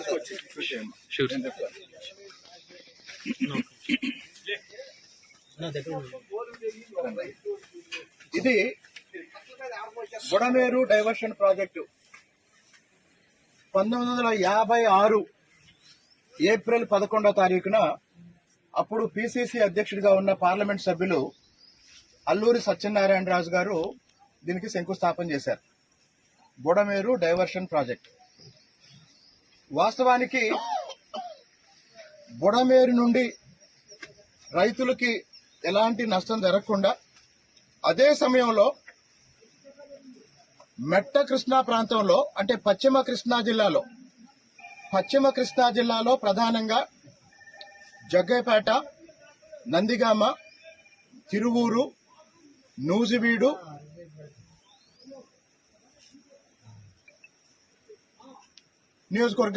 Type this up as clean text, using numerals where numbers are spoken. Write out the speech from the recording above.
Sure. ఇది Budameru diversion project 1956 April 11వ తారీఖున అప్పుడు పిసిసి అధ్యక్షుడిగా ఉన్న పార్లమెంట్ సభ్యులు అల్లూరి సత్యనారాయణరాజు గారు దీనికి శంకుస్థాపన చేశారు. బుడమేరు డైవర్షన్ ప్రాజెక్ట్ వాస్తవానికి బుడమేరు నుండి రైతులకి ఎలాంటి నష్టం జరగకుండా అదే సమయంలో మెట్ట కృష్ణా ప్రాంతంలో అంటే పశ్చిమ కృష్ణా జిల్లాలో ప్రధానంగా జగ్గైపేట, నందిగామ, తిరువూరు, నూజివీడు, నియోజకవర్గాలు